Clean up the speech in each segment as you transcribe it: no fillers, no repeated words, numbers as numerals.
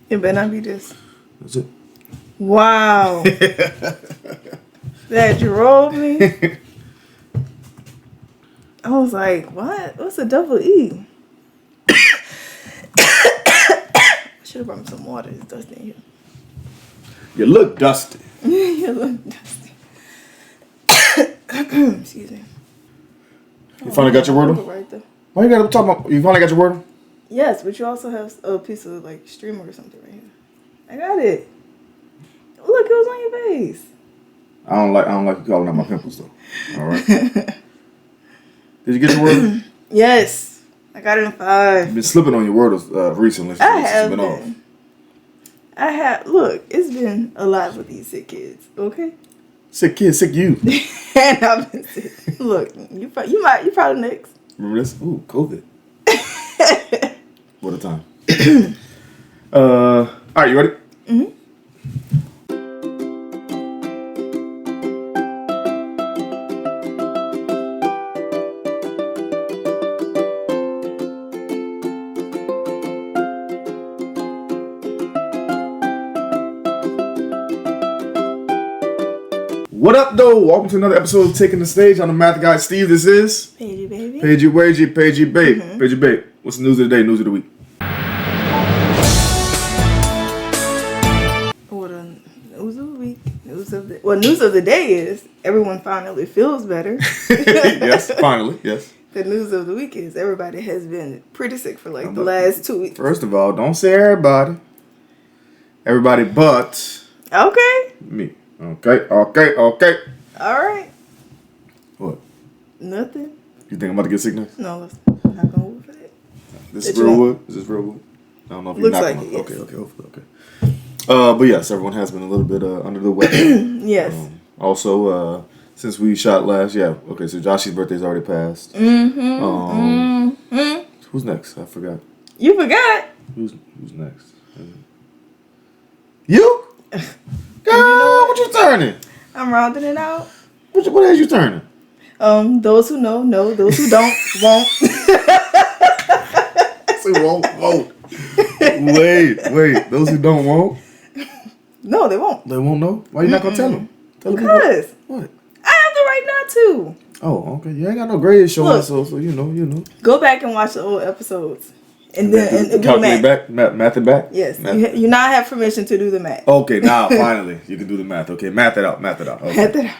It better not be this. That's it. Wow. That drove me. I was like, what? What's a double E? I should have brought me some water. It's dusty in here. You look dusty. You look dusty. Excuse me. You finally got your word? Right there. Why you gotta talk about? You finally got your word? Yes, but you also have a piece of like streamer or something right here. I got it. Look, it was on your face. I don't like you calling out my pimples though. All right. Did you get your word? Yes, I got it in 5. You've been slipping on your word recently. I have been off. been. I have. Look, it's been a lot with these sick kids. Okay. Sick kid, sick you. And I've been sick. Look, you probably next. Remember this? Ooh, COVID. What a time. All right, you ready? Mm-hmm. What up, though? Welcome to another episode of Taking the Stage. I'm the math guy, Steve. This is Paigey baby. Paigey Wagey, Paigey Babe. Mm-hmm. Paigey Babe. What's the news of the day? News of the week. What a news of the week. News of the day is everyone finally feels better. Yes, finally, yes. The news of the week is everybody has been pretty sick for like the last 2 weeks. First of all, don't say everybody. Everybody but Okay. me. Okay. All right. What? Nothing. You think I'm about to get sick next? No, I'm not gonna work for that. This is real wood? Is this real wood? I don't know if you're Looks knocking like on it, Okay, yes. hopefully, okay. But yes, everyone has been a little bit under the weather. Yes. Also, since we shot last, okay, so Joshy's birthday's already passed. Who's next? I forgot. You forgot. Who's next? You? Girl, what you turning? I'm rounding it out. What age you turning? Those who know, those who don't, won't. Say won't. Wait. Those who don't won't? No, they won't. They won't know? Why you not gonna tell them? Because What? I have the right not to. Oh, okay. You ain't got no grades showing, so you know. Go back and watch the old episodes. And then do calculate math. math it back? Yes. You now have permission to do the math. Okay, now finally you can do the math. Okay, math it out. Okay. Math it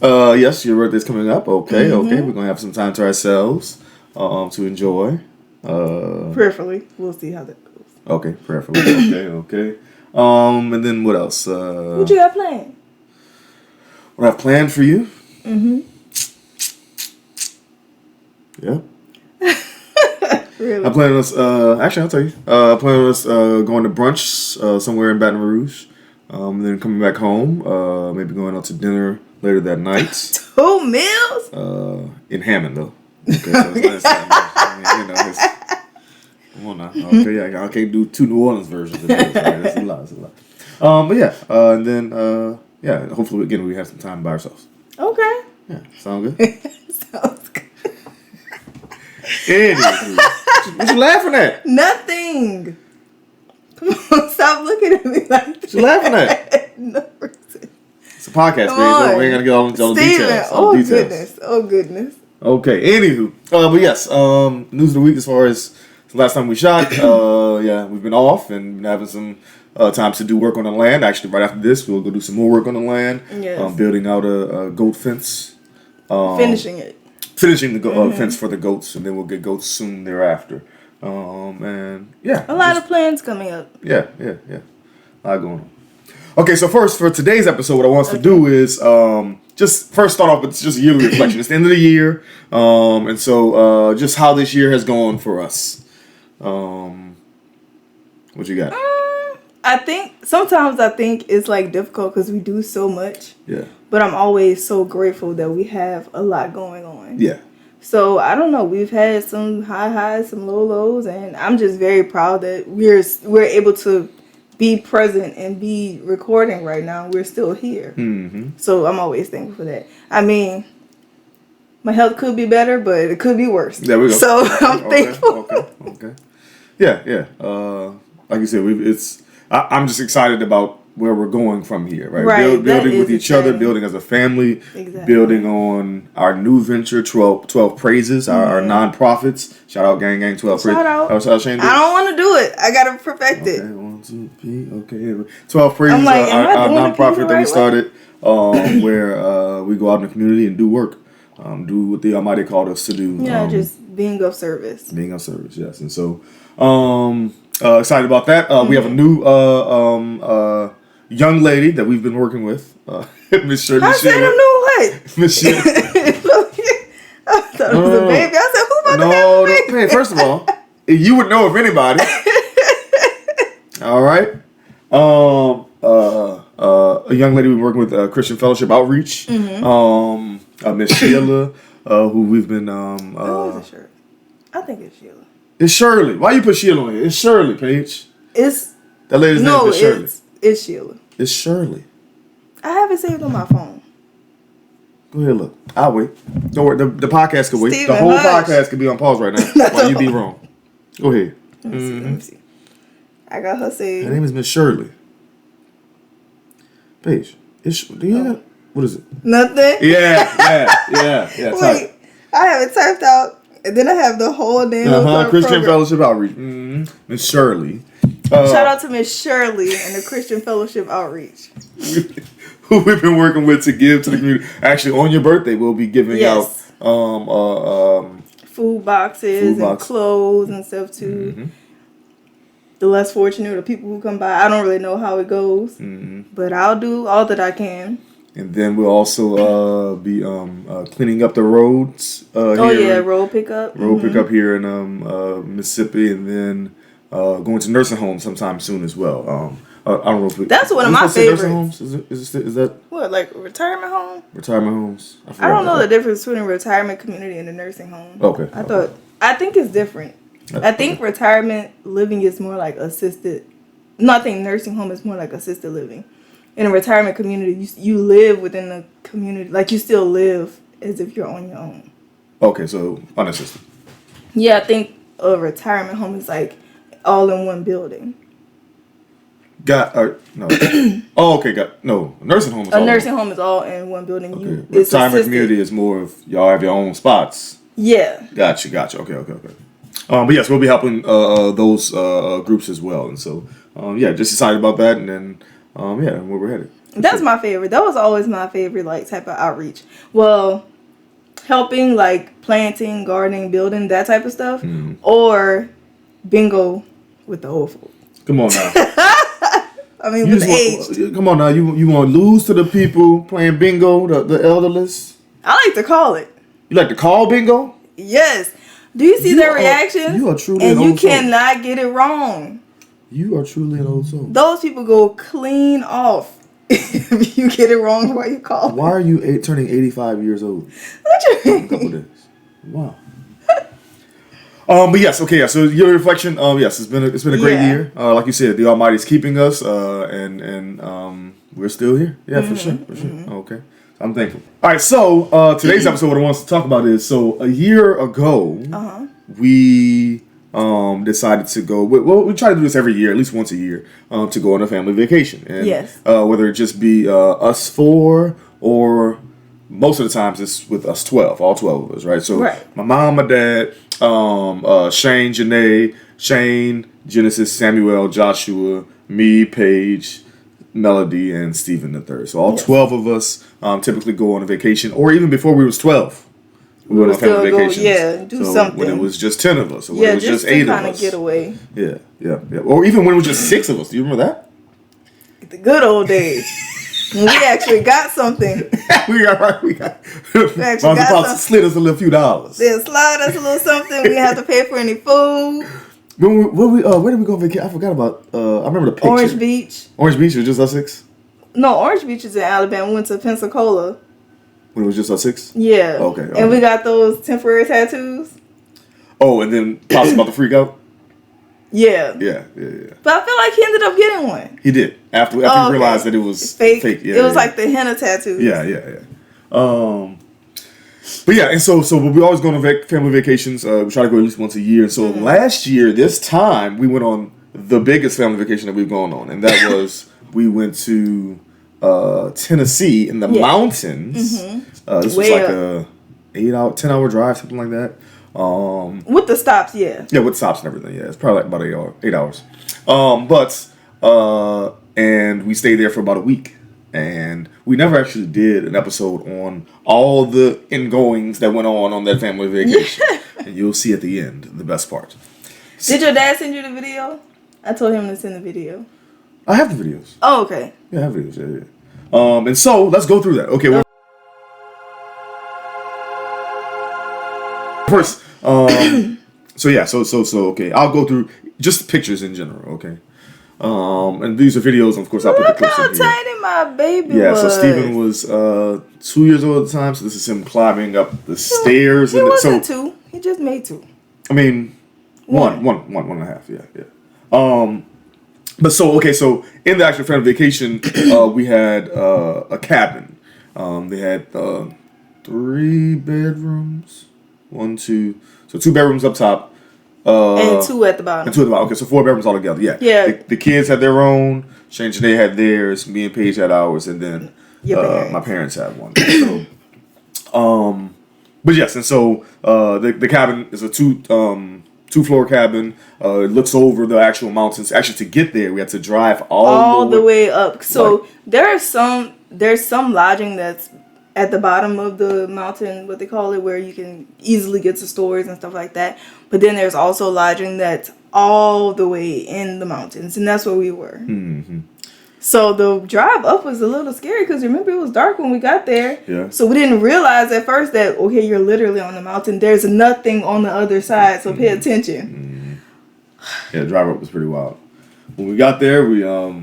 out. Yes, your birthday's coming up. Okay. We're gonna have some time to ourselves, to enjoy. Prayerfully. We'll see how that goes. Okay, prayerfully. okay. And then what else? What you got planned? What I've planned for you? Yeah. Really? I plan on us. Actually, I'll tell you. I plan on us going to brunch somewhere in Baton Rouge, and then coming back home. Maybe going out to dinner later that night. 2 meals? In Hammond though. Okay, so it's nice. It's, come on now. Okay, I can't do 2 New Orleans versions of this. Right? That's a lot. But yeah, and then hopefully again we have some time by ourselves. Okay. Yeah, sound good. Sounds good. Anywho, what you laughing at? Nothing. Come on, stop looking at me like that. What you laughing at? No reason. It's a podcast, baby. So we ain't gonna get all into all the details. Oh goodness. Okay, anywho. But yes, news of the week as far as the last time we shot. We've been off and been having some times to do work on the land. Actually, right after this, we'll go do some more work on the land. Yes. Building out a goat fence. Finishing the fence for the goats, and then we'll get goats soon thereafter. And yeah. A lot of plans coming up. Yeah. A lot going on. Okay, so first, for today's episode, what I want us to do is just first start off with just a yearly reflection. It's the end of the year, and so just how this year has gone for us. What you got? Sometimes I think it's like difficult because we do so much. Yeah. But I'm always so grateful that we have a lot going on. Yeah. So I don't know. We've had some high highs, some low lows, and I'm just very proud that we're able to be present and be recording right now. We're still here. Mm-hmm. So I'm always thankful for that. I mean, my health could be better, but it could be worse. There we go. So I'm thankful. Okay. Yeah. Like you said, I'm just excited about where we're going from here, right? Right, Building that with is each other, exciting. building as a family, Exactly. building on our new venture, 12 Praises, our non-profits. Shout out, gang, 12 Praises. Shout out. That's how Shane did. I don't want to do it. I gotta perfect Okay, it. 1, 2, 3. Okay, 12 Praises, I'm like, am I our doing the non-profit thing the that we right started, where we go out in the community and do work, do what the Almighty called us to do. Yeah, just being of service. Being of service, yes. And so, excited about that. We have a new young lady that we've been working with, Miss Shirley. I said I knew what? Miss Shirley. I thought it was a baby. I said, who's about to have a baby? Hey, first of all, you would know if anybody. All right. A young lady we've been working with, Christian Fellowship Outreach. Miss Sheila, who we've been. Who is it, Shirley? I think it's Sheila. It's Shirley. Why you put Sheila on here? It's Shirley, Paige. It's That lady's name is Shirley. It's Sheila. It's Shirley. I have it saved on my phone. Go ahead, look. I'll wait. Don't worry. The podcast can wait. Steven, the whole hush. podcast can be on pause right now while you be wrong. Go ahead. Let me see. I got her saved. Her name is Miss Shirley. Paige, do you have what is it? Nothing. Yeah. Wait, I have it typed out, and then I have the whole damn Christian program. Fellowship Outreach. Miss Shirley. Shout out to Miss Shirley and the Christian Fellowship Outreach. Who we've been working with to give to the community. Actually, on your birthday, we'll be giving out food boxes and clothes and stuff too. The less fortunate, the people who come by. I don't really know how it goes, but I'll do all that I can. And then we'll also be cleaning up the roads. Road pickup. Pickup here in Mississippi, and then going to nursing homes sometime soon as well. I don't know if that's one of my favorites. Nursing homes? Is that what, like retirement home? Retirement homes. I don't know the difference between a retirement community and a nursing home. Okay. I think it's different. I think retirement living is more like assisted. No, I think nursing home is more like assisted living. In a retirement community, you live within the community, like you still live as if you're on your own. Okay, so unassisted. Yeah, I think a retirement home is like all in one building. No. Nursing home is nursing home is all in one building. Okay. Retirement community is more of y'all have your own spots. Yeah. Gotcha. Okay. But yes, we'll be helping those groups as well, and so just excited about that, and then where we're headed. That's my favorite. That was always my favorite, like, type of outreach. Well, helping, like, planting, gardening, building, that type of stuff, or bingo with the old folks. Come on now. I mean, with age. Come on now. You want to lose to the people playing bingo, the elderless? I like to call it. You like to call bingo? Yes. Do you see their reactions? You are truly an old soul. And you cannot get it wrong. You are truly an old soul. Those people go clean off if you get it wrong while you call. Why are you turning 85 years old? What you mean? A couple days. Wow. But yes, okay, yeah. So your reflection, yes, it's been a great year. Like you said, the Almighty's keeping us, and we're still here. Yeah, for sure. Okay, I'm thankful. All right, so today's episode, what I want us to talk about is, so a year ago, we decided to go. Well, we try to do this every year, at least once a year, to go on a family vacation, and whether it just be us 4 or most of the times it's with us 12, all 12 of us, right? So my mom, my dad, Shane, Janae, Genesis, Samuel, Joshua, me, Paige, Melody, and Stephen the third. So all 12 of us typically go on a vacation, or even before we was 12. We went on family vacations. Do something. When it was just 10 of us, or when it was just 8 of us. kind of get away. Yeah. Or even when it was just 6 of us. Do you remember that? The good old days. When we actually got something. we actually got something. Slid us a few dollars. They slide us a little something. We didn't have to pay for any food. Where did we go on vacation? I forgot about. I remember the picture. Orange Beach. Orange Beach was just us 6. No, Orange Beach is in Alabama. We went to Pensacola. When it was just us 6. Yeah. Okay. And we got those temporary tattoos. Oh, and then Pop's about to freak out. Yeah. But I feel like he ended up getting one. He did after he realized that it was fake. Yeah, it was like the henna tattoos. Yeah. But yeah, and so we always go on family vacations. We try to go at least once a year. And so last year, this time we went on the biggest family vacation that we've gone on, and that was we went to Tennessee in the mountains. This was like a 10-hour drive, something like that. With the stops, yeah. Yeah, with stops and everything. Yeah, it's probably like about 8 hours. And we stayed there for about a week. And we never actually did an episode on all the ingoings that went on that family vacation. And you'll see at the end the best part. Did your dad send you the video? I told him to send the video. I have the videos. Oh, okay. Yeah, I have videos. Yeah. And so let's go through that. Okay. Well, first, so okay. I'll go through just pictures in general. Okay. And these are videos, and of course, I'll put the clips in here. Look how tiny my baby was. Yeah, so Steven was 2 years old at the time, so this is him climbing up the stairs. He wasn't 2. He just made 2. I mean, one and a half. Yeah. But so in the actual family vacation, we had a cabin. They had 3 bedrooms, 1, 2, so 2 bedrooms up top. And 2 at the bottom. Okay, so 4 bedrooms all together. Yeah. Yeah. The kids had their own. Shane and Janae had theirs. Me and Paige had ours, and then my parents had one. So, but yes, and so the cabin is a 2-floor cabin. It looks over the actual mountains. Actually, to get there, we had to drive all the way up. So there's some lodging that's at the bottom of the mountain, what they call it, where you can easily get to stores and stuff like that. But then there's also lodging that's all the way in the mountains, and that's where we were. Mm-hmm. So the drive up was a little scary because remember it was dark when we got there. Yeah. So we didn't realize at first that okay, you're literally on the mountain. There's nothing on the other side, so pay attention. Mm-hmm. Yeah, the drive up was pretty wild. When we got there, we got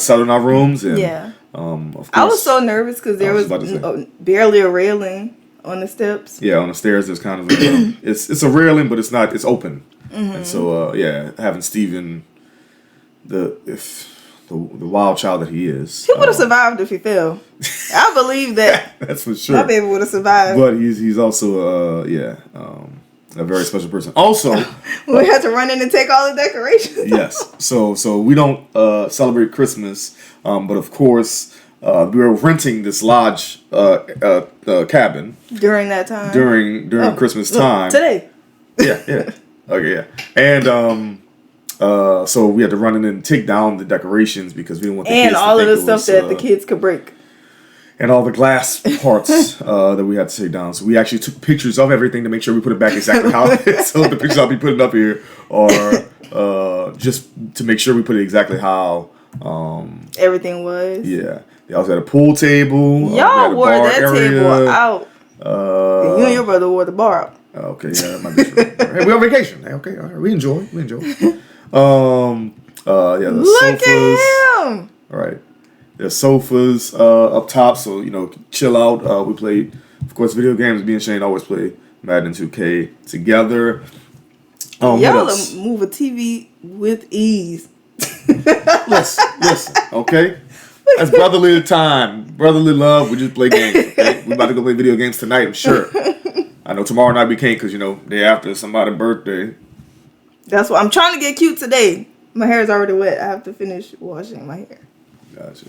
settled in our rooms and of course, I was so nervous because there was barely a railing on the steps. Yeah, on the stairs there's kind of it's a railing, but it's not. It's open, and so having Steven, the wild child that he is, he would have survived if he fell. I believe that. That's for sure. My baby would have survived. But he's also a very special person. Also, we had to run in and take all the decorations. Yes. So we don't celebrate Christmas, but of course we were renting this lodge cabin during that time. During Christmas time. Today. Yeah. Okay. Yeah. And so we had to run in and take down the decorations because we didn't want the kids to all of the think stuff that the kids could break. And all the glass parts that we had to take down. So we actually took pictures of everything to make sure we put it back exactly how it is. So the pictures I'll be putting up here are just to make sure we put it exactly how everything was. Yeah. They also had a pool table. Y'all wore that table out. And you and your brother wore the bar out. Okay, yeah, that might be true. Hey, we're on vacation. Hey, okay, all right, we enjoy. The Look sofas. at him. All right. There's sofas up top, so, chill out. We played, of course, video games. Me and Shane always play Madden 2K together. Y'all move a TV with ease. Listen, okay? That's brotherly time. Brotherly love. We just play games, okay? We about to go play video games tonight, I'm sure. I know tomorrow night we can't because, day after somebody's birthday. That's why I'm trying to get cute today. My hair is already wet. I have to finish washing my hair. Gotcha.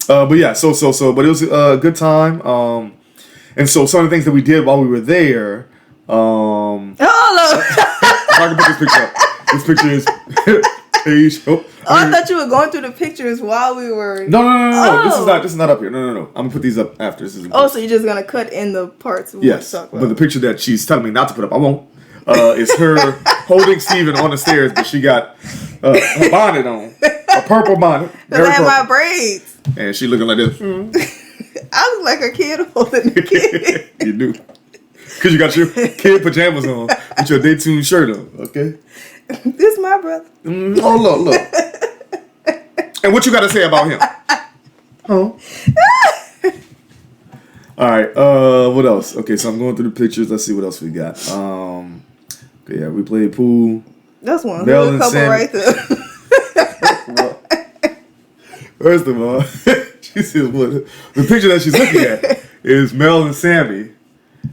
But yeah, but it was a good time. And so some of the things that we did while we were there. Look. I can put this picture up. This picture is Paige. I thought you were going through the pictures while we were. No. Oh. This is not up here. No. I'm gonna put these up after. This is. So you're just gonna cut in the parts we want to talk about. But the picture that she's telling me not to put up, I won't. Is her holding Steven on the stairs, but she got a bonnet on. A purple bonnet. Because I had my braids. And she looking like this. I look like a kid holding the kid. You do. Because you got your kid pajamas on with your Daytune shirt on, okay? This my brother. Look. And what you got to say about him? All right, what else? Okay, so I'm going through the pictures. Let's see what else we got. Okay, yeah, we played pool. That's one. There's a couple right there. First of all, she says, the picture that she's looking at is Mel and Sammy.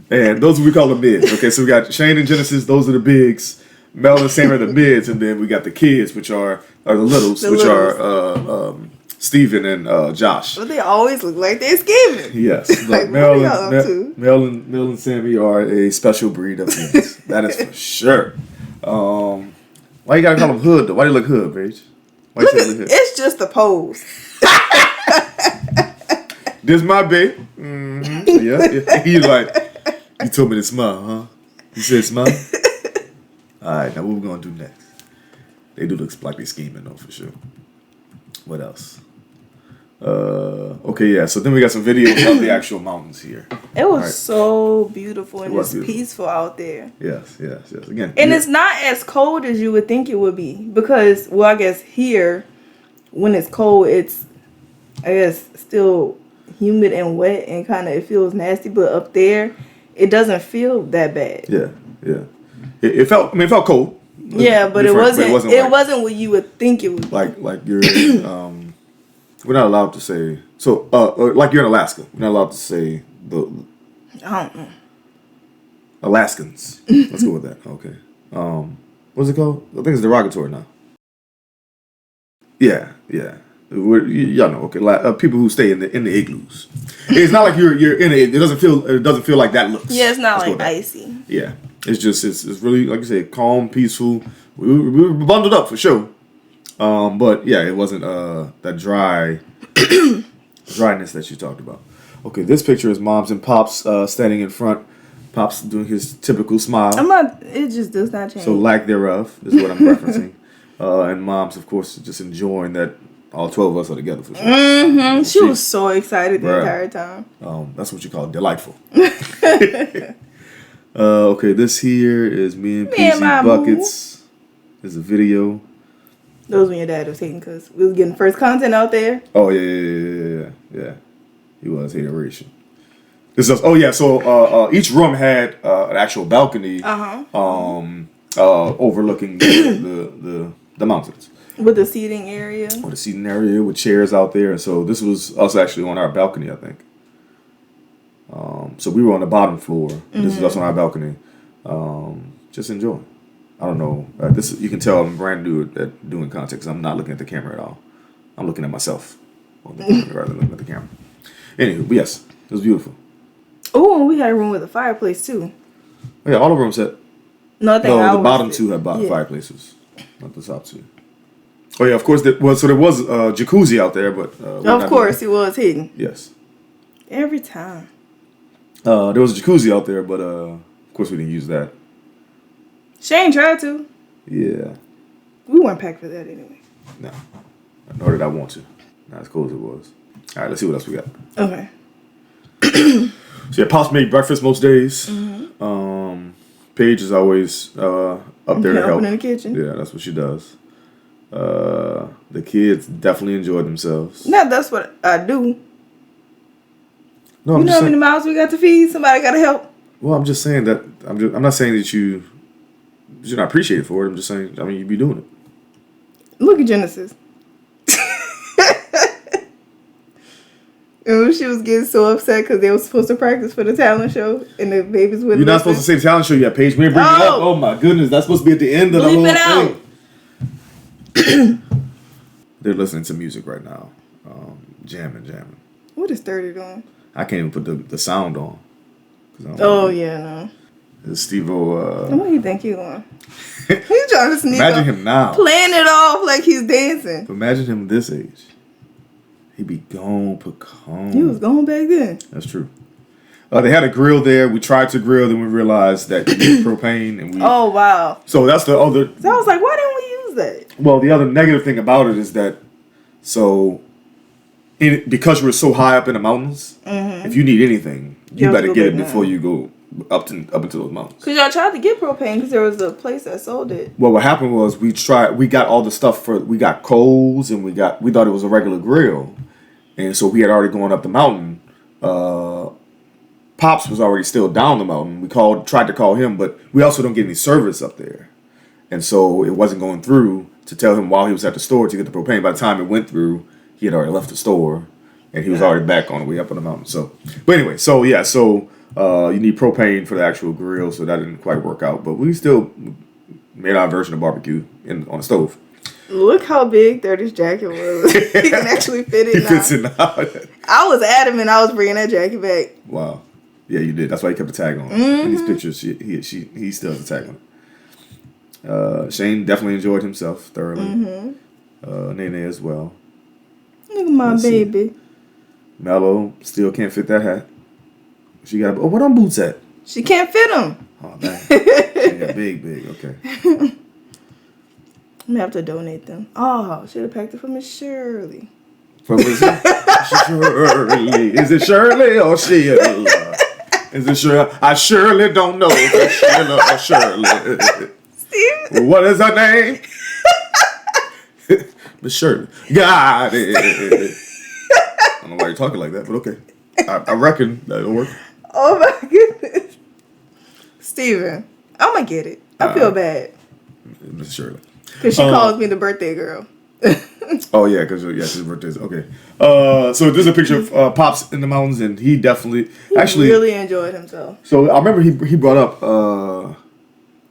And those we call them mids. Okay, so we got Shane and Genesis. Those are the bigs. Mel and Sam are the mids, and then we got the kids, which are the littles, are Steven and Josh. But they always look like they're scheming. Yes, Like, Mel, what are y'all up to? Mel and Sammy are a special breed of kids. That is for sure. Why you gotta call them hood though? Why do they look hood, Paige? Why you say they look hood? It's just a pose. This my babe. Mm-hmm. Yeah. He like, you told me to smile, huh? You said smile? Alright, now what we gonna do next? They do look like they scheming though, for sure. What else? Okay, yeah. So then we got some videos of the actual mountains here. It was so beautiful and was it's peaceful out there. Yes. Again, And it's not as cold as you would think it would be. Because, well, I guess here, when it's cold, it's, I guess, still humid and wet and kind of, it feels nasty. But up there, it doesn't feel that bad. Yeah. It felt cold. Yeah, but it wasn't like, what you would think it would be. Like you're, we're not allowed to say, so, like you're in Alaska. We're not allowed to say I don't know. Alaskans. Let's go with that. Okay. What's it called? I think it's derogatory now. Yeah. Y'all know. Okay. People who stay in the igloos. It's not like you're in it. It doesn't feel like that looks. Yeah, it's not like icy. Yeah. It's just it's really, like you said, calm, peaceful. We were bundled up for sure. But yeah, it wasn't that dryness that you talked about. Okay, this picture is Moms and Pops standing in front. Pops doing his typical smile. It just does not change. So lack thereof is what I'm referencing. And Mom's, of course, just enjoying that all 12 of us are together for sure. Mm-hmm. She was so excited the entire time. That's what you call delightful. Okay, this here is me and PZ Buckets. There's a video. Those when your dad was taking because we was getting first content out there. Oh yeah. He was hateration. This is So each room had an actual balcony. Overlooking the mountains. With the seating area. With a seating area with chairs out there, and so this was us actually on our balcony, I think. So we were on the bottom floor. This is us on our balcony, just enjoying. I don't know. You can tell I'm brand new at doing content because I'm not looking at the camera at all. I'm looking at myself on the camera rather than looking at the camera. Anyway, but yes, it was beautiful. Oh, and we had a room with a fireplace too. Oh, yeah, all the rooms had. No, the bottom two had fireplaces, not the top two. Oh yeah, of course. There was jacuzzi out there, but of course it was hidden. Yes. Every time. There was a jacuzzi out there, but of course we didn't use that. Shane tried to. Yeah. We weren't packed for that anyway. No. Nor did I want to. Not as cool as it was. All right, let's see what else we got. Okay. So yeah, Pops made breakfast most days. Paige is always up there to help in the kitchen. Yeah, that's what she does. The kids definitely enjoyed themselves. No, that's what I do. No, you know how many mouths we got to feed? Somebody got to help. Well, I'm just saying that I'm not saying that you're not appreciated for it. I'm just saying, you be doing it. Look at Genesis. And she was getting so upset because they were supposed to practice for the talent show and the babies wouldn't. You're not supposed to say the talent show yet, Paige. We didn't bring it up. Oh my goodness, that's supposed to be at the end of the whole thing. They're listening to music right now, jamming. What is 30 doing? I can't even put the sound on. Oh yeah, no. It's Steve-O. What do you think he's on? He's trying to sneak. Imagine him now playing it off like he's dancing. But imagine him this age. He'd be gone, pecan. He was gone back then. That's true. They had a grill there. We tried to grill, then we realized that you need propane, and we. Oh wow! So that's the other. So I was like, why didn't we use that? Well, the other negative thing about it is that, because we're so high up in the mountains, if you need anything, you better get it before you go up into those mountains. Because y'all tried to get propane because there was a place that sold it. Well, what happened was we got all the stuff we got coals and we thought it was a regular grill, and so we had already gone up the mountain. Pops was already still down the mountain. We tried to call him, but we also don't get any service up there, and so it wasn't going through to tell him while he was at the store to get the propane. By the time it went through, he had already left the store, and he was already back on the way up on the mountain. So, but anyway, you need propane for the actual grill, so that didn't quite work out. But we still made our version of barbecue on the stove. Look how big this jacket was. He can actually fit it He now. fits it now. I was adamant I was bringing that jacket back. Wow. Yeah, you did. That's why he kept the tag on. In these pictures, he still has the tag on it. Shane definitely enjoyed himself thoroughly. Nene as well. Look at my baby. Mello still can't fit that hat. She got. Oh, what on boots at? She can't fit them. Oh, dang. She got big. Okay. I'm gonna have to donate them. Oh, should have packed it for Miss Shirley. From Shirley. Is it Shirley or Sheila? Is it Shirley? I surely don't know if it's Sheila or Shirley. Steve? What is her name? Miss Shirley. Got it. I don't know why you're talking like that, but okay. I reckon that'll work. Oh my goodness. Steven, I'm gonna get it. I feel bad. Miss Shirley. Because she calls me the birthday girl. Oh, yeah, because his birthday's okay. So there's a picture of Pops in the mountains, and he definitely... Actually, really enjoyed himself. So I remember he brought up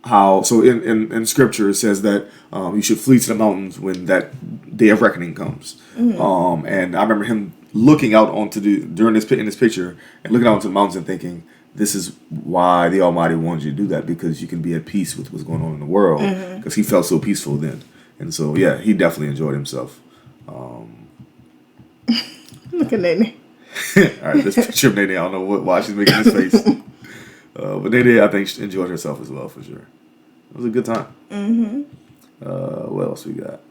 how... So in Scripture, it says that you should flee to the mountains when that day of reckoning comes. And I remember him looking out onto in this picture, and looking out onto the mountains and thinking, this is why the Almighty wanted you to do that, because you can be at peace with what's going on in the world. Because he felt so peaceful then. And so, yeah, he definitely enjoyed himself. Look at Nene. All right, this picture of Nene, I don't know why she's making this face. But Nene, I think, she enjoyed herself as well, for sure. It was a good time. What else we got?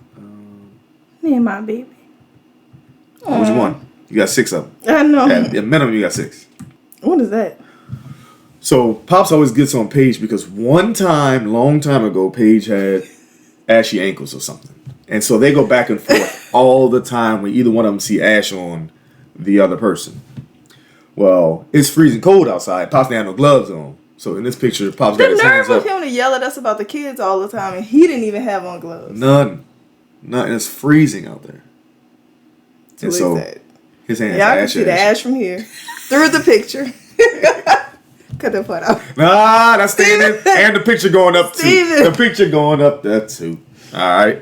Me and my baby. Which one? You got 6 of them. I know. At minimum, you got 6. What is that? So Pops always gets on Paige because one time, long time ago, Paige had ashy ankles or something. And so they go back and forth all the time when either one of them see ash on the other person. Well, it's freezing cold outside. Pops didn't have no gloves on. So in this picture, Pops got his hands The nerve up. of him to yell at us about the kids all the time, and he didn't even have on gloves. None. It's freezing out there. And so his hands y'all are can ash. see the ash from here through the picture. Cut that part out. Nah, that's staying in. And the picture going up too. Steven. The picture going up there too. All right.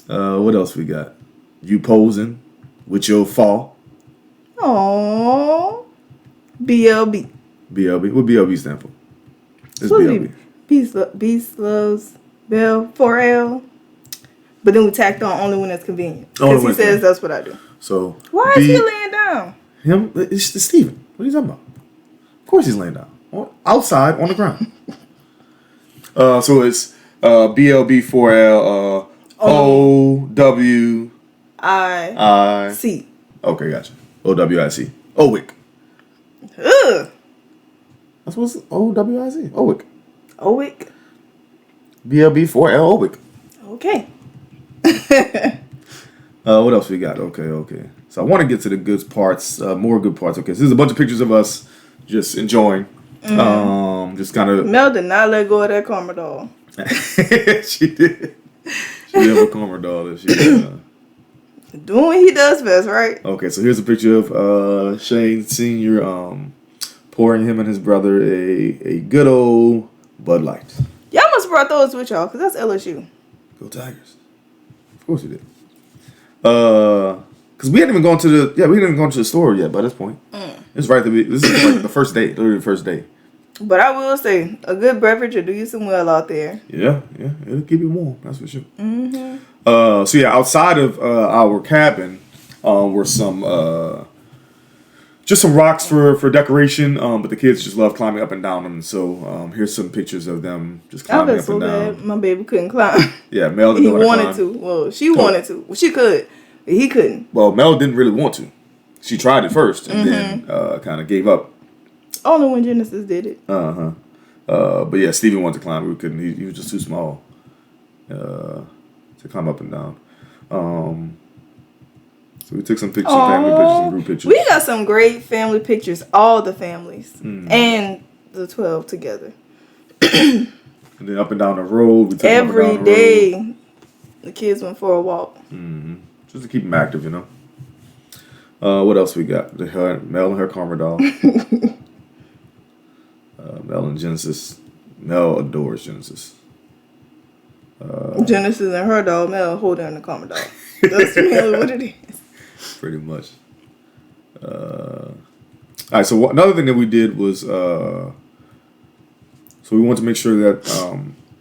What else we got? You posing with your fall. Aww. BLB. BLB. What BLB stand for? It's BLB. BLB. Beast loves Bell 4L. But then we tacked on only when it's convenient. Only Because he when says it's that's what I do. So Why is he laying down? Him? It's Steven. What are you talking about? Of course he's laying down. Outside on the ground. So it's BLB4L OWIC. Okay, gotcha. OWIC. Owick. Ugh. That's what's OWIC. Owick. Owick. BLB4L Owick. Okay. What else we got? Okay. So I want to get to the good parts, more good parts. Okay, so there's a bunch of pictures of us just enjoying. Just kind of. Mel did not let go of that karma doll. She did. She did have a karma doll that she. Doing what he does best, right? Okay, so here's a picture of Shane Sr. Pouring him and his brother a good old Bud Light. Y'all must have brought those with y'all, because that's LSU. Go Tigers. Of course he did. Because we hadn't even gone to the store yet by this point. It's right this is like the first day, literally the first day. But I will say, a good beverage will do you some well out there. Yeah, it'll keep you warm, that's for sure. So yeah, outside of our cabin were some just some rocks for decoration, but the kids just love climbing up and down them. So here's some pictures of them just climbing up and down. Bad. My baby couldn't climb. Yeah, Mel he wanted to. Well, she wanted to. Well, she could, but he couldn't. Well, Mel didn't really want to. She tried it first and then kind of gave up. Only when Genesis did it. But yeah, Steven wanted to climb. We couldn't. He was just too small to climb up and down. So we took some pictures, some family pictures, some group pictures. We got some great family pictures, all the families, and the 12 together. And then up and down the road. We took Every day, the kids went for a walk. Just to keep them active, you know. What else we got? Mel and her karma doll. Mel and Genesis. Mel adores Genesis. Genesis and her dog Mel holding the common dog. That's really what it is. Pretty much. All right. So another thing that we did was, so we wanted to make sure that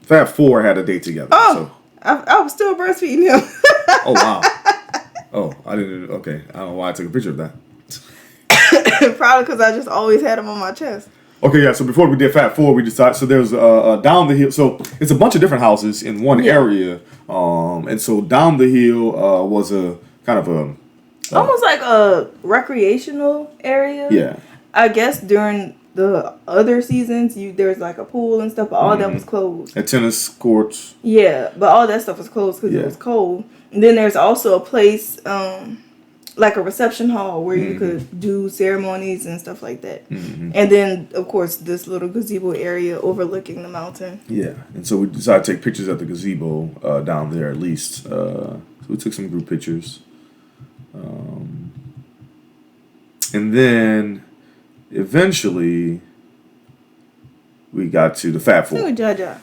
Fab Four had a date together. Oh, So, I was still breastfeeding him. oh wow. Oh, I didn't. Okay, I don't know why I took a picture of that. Probably because I just always had him on my chest. Okay, yeah. So before we did Fab Four, we decided. So there's down the hill. So it's a bunch of different houses in one area. And so down the hill was a kind of a Almost like a recreational area. yeah. I guess during the other seasons, there's like a pool and stuff, but all that was closed. At tennis courts. Yeah, but all that stuff was closed because it was cold. And then there's also a place, like a reception hall where you could do ceremonies and stuff like that. And then, of course, this little gazebo area overlooking the mountain. Yeah, and so we decided to take pictures at the gazebo down there at least. So we took some group pictures. And then eventually we got to the Fab Four. Ooh, Jaja.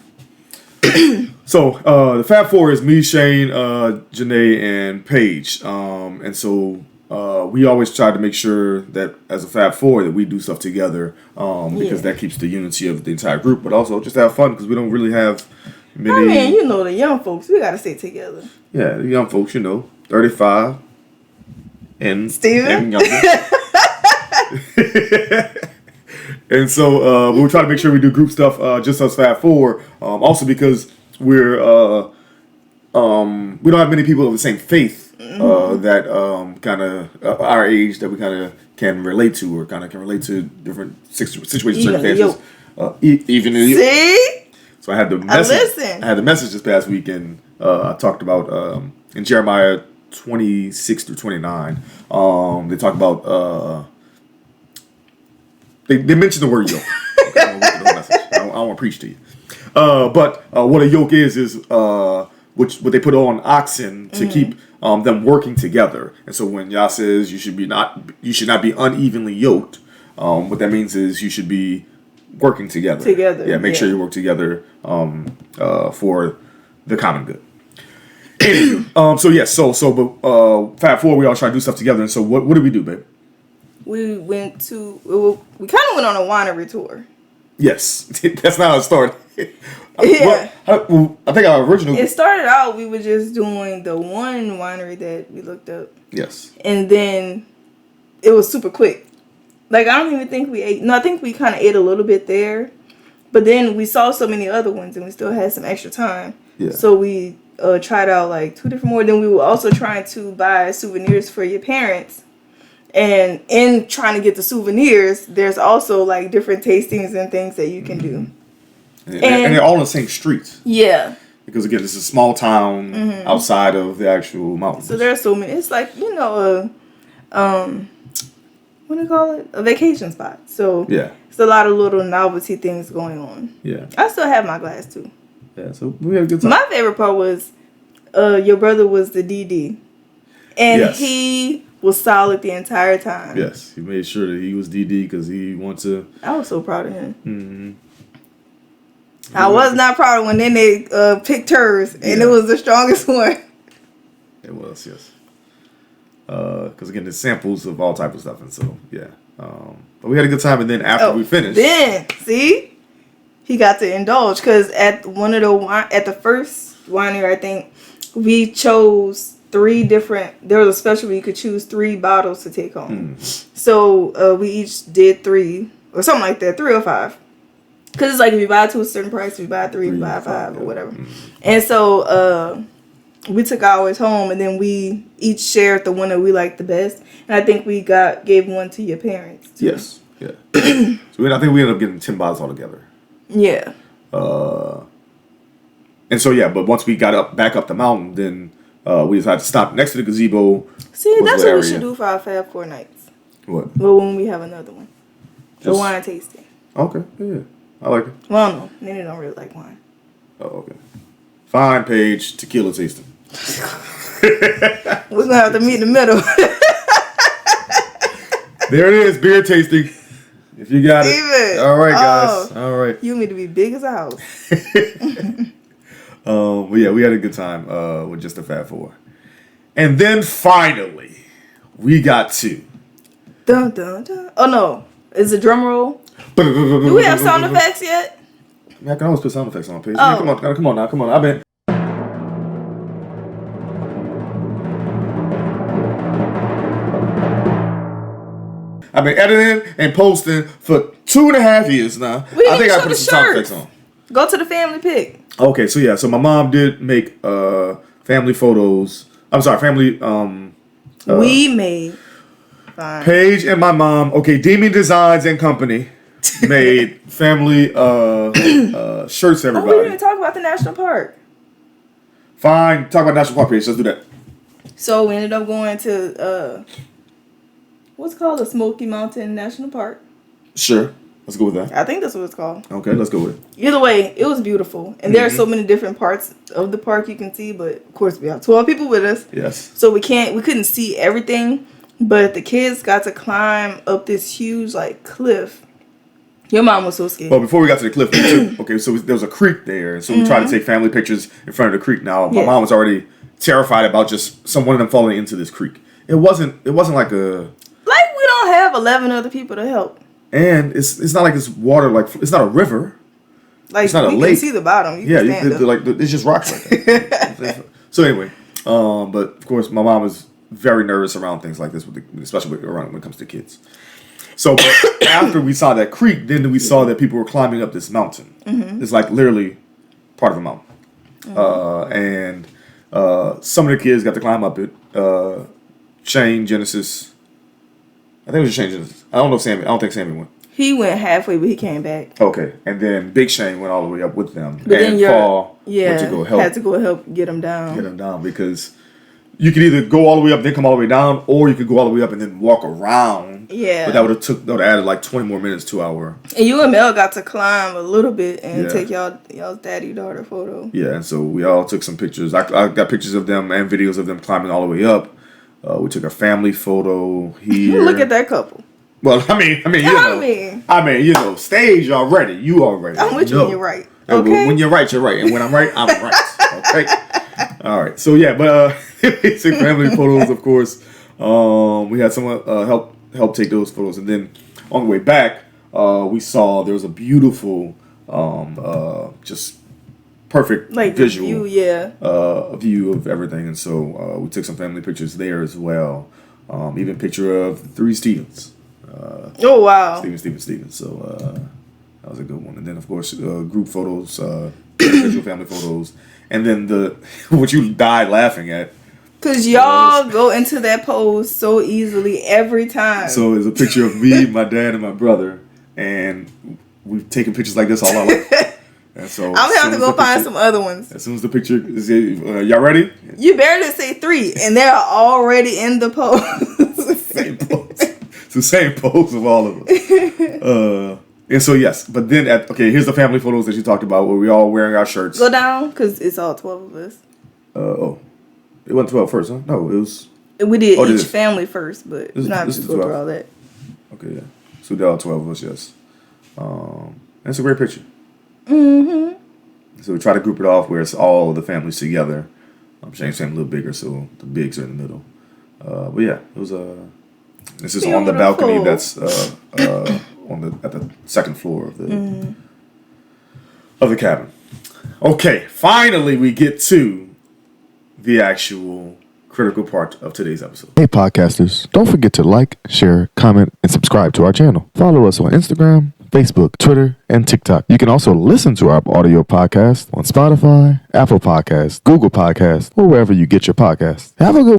So the Fab Four is me, Shane, Janae, and Paige. And so we always try to make sure that as a Fab Four that we do stuff together because that keeps the unity of the entire group, but also just have fun because we don't really have many. I mean, you know, the young folks, we got to stay together. Yeah, the young folks, 35 and Steven? and younger. And so we were trying to make sure we do group stuff just as Fab Four. Also because we don't have many people of the same faith that kind of our age that we kind of can relate to or kind of can relate to different situations, circumstances. Even See? So I had the message. Listen. I had the message this past week, and I talked about in Jeremiah 26 through 29. They talk about. They mention the word yoke. Okay, I don't want to preach to you. But what a yoke is what they put on oxen to keep them working together. And so when Yah says you should not be unevenly yoked, what that means is you should be working together. Yeah, make sure you work together for the common good. Anywho, but Fab Four, we all try to do stuff together. And so what did we do, babe? We kind of went on a winery tour. Yes, that's not how it started. Yeah. I think our original. It started out, we were just doing the one winery that we looked up. Yes. And then it was super quick. Like, I don't even think we ate. No, I think we kind of ate a little bit there. But then we saw so many other ones and we still had some extra time. Yeah. So we tried out like 2 different more. Then we were also trying to buy souvenirs for your parents. And in trying to get the souvenirs, there's also like different tastings and things that you can do. And they're all on the same streets. Yeah. Because again, it's a small town outside of the actual mountains. So there's so many. It's like, what do you call it? A vacation spot. So yeah, it's a lot of little novelty things going on. Yeah. I still have my glass too. Yeah, so we had a good time. My favorite part was your brother was the DD. And he was solid the entire time. Yes, he made sure that he was DD because he wanted to. I was so proud of him. I was not proud of when then they picked hers and it was the strongest one. It was, yes. Because again, there's samples of all type of stuff, and so but we had a good time. And then after we finished, then see, he got to indulge because at the first winery, I think we chose 3 different. There was a special where you could choose 3 bottles to take home. So we each did 3 or something like that, 3 or 5. Because it's like if you buy 2 a certain price, if you buy 3, you buy 5 or whatever. And so we took ours home, and then we each shared the one that we liked the best. And I think we gave one to your parents too. Yes, yeah. So I think we ended up getting 10 bottles altogether. Yeah. And so but once we got back up the mountain, then we decided to stop next to the gazebo. See, that's what we should do for our Fab 4 nights. What? Well, when we have another one. The wine tasting. Okay, yeah. I like it. Well, no. Nene don't really like wine. Oh, okay. Fine, Paige. Tequila tasting. We're going to have to meet in the middle. There it is. Beer tasting. If you got it. All right, guys. All right. You need to be big as a house. But yeah, we had a good time with just the Fat Four. And then finally, we got to. Dun, dun, dun. Oh, no. Is it drum roll? Do we have sound effects yet? I can always put sound effects on, Paige. Oh. Man, come on now. I've been editing and posting for 2.5 years now. I think I put some sound effects on. Go to the family pic. Okay, so yeah, so my mom did make family photos. I'm sorry, family. We made. Fine. Paige and my mom. Okay, Demon Designs and Company made family shirts. Everybody. Oh, we didn't talk about the national park. Fine, talk about national park, Paige. Let's do that. So we ended up going to what's called the Smoky Mountain National Park. Sure, let's go with that. I think that's what it's called. Okay, let's go with it. Either way, it was beautiful, and there are so many different parts of the park you can see. But of course, we have 12 people with us. Yes. So we couldn't see everything, but the kids got to climb up this huge like cliff. Your mom was so scared. Well, before we got to the cliff, so there was a creek there, so we tried to take family pictures in front of the creek. Now, my mom was already terrified about just one of them falling into this creek. It wasn't like a. Like we don't have 11 other people to help. And it's not like it's water, like it's not a river. Like it's not a lake. You can see the bottom. It's just rocks right there. So anyway, but of course my mom is very nervous around things like this, especially when it comes to kids. So but after we saw that creek, then we saw that people were climbing up this mountain. Mm-hmm. It's like literally part of a mountain. Mm-hmm. And some of the kids got to climb up it. Shane, Genesis. I think it was Shane Genesis. I don't think Sammy went. He went halfway, but he came back. Okay, and then Big Shane went all the way up with them. But and then Paul went to go help. Had to go help get him down. Get him down because you could either go all the way up, then come all the way down, or you could go all the way up and then walk around. Yeah. But that would have added like 20 more minutes to our. And you and Mel got to climb a little bit and take y'all's daddy-daughter photo. Yeah, and so we all took some pictures. I got pictures of them and videos of them climbing all the way up. We took a family photo here. Look at that couple. Well, I mean, you know, Staige already. You already. I'm with you when you're right. Okay. When you're right, you're right, and when I'm right, I'm right. Okay. All right. So yeah, but we took family photos, of course. We had someone help take those photos, and then on the way back, we saw there was a beautiful, just perfect visual, view of everything, and so we took some family pictures there as well. Even picture of 3 Stevens. Oh wow! Steven. So that was a good one. And then of course group photos, individual family photos, and then what you died laughing at. Cause y'all go into that pose so easily every time. So it's a picture of me, my dad, and my brother, and we've taken pictures like this all our life. And so I'm gonna have to go find some other ones. As soon as the picture is, y'all ready? You barely say 3, and they're already in the pose. Same pose. It's the same pose of all of us. And so yes, but then here's the family photos that you talked about where we all wearing our shirts. Go down, because it's all 12 of us. It wasn't 12 first, huh? No, it was. We did each family first, but we're not just go through all that. Okay, yeah. So we did all 12 of us, yes. That's a great picture. Mm-hmm. So we try to group it off where it's all the families together. Shane's family a little bigger, so the bigs are in the middle. But yeah, it was this is on the balcony that's at the second floor of the cabin. Okay, finally we get to the actual critical part of today's episode. Hey podcasters, don't forget to like, share, comment, and subscribe to our channel. Follow us on Instagram, Facebook, Twitter, and TikTok. You can also listen to our audio podcast on Spotify, Apple Podcasts, Google Podcasts, or wherever you get your podcasts. Have a good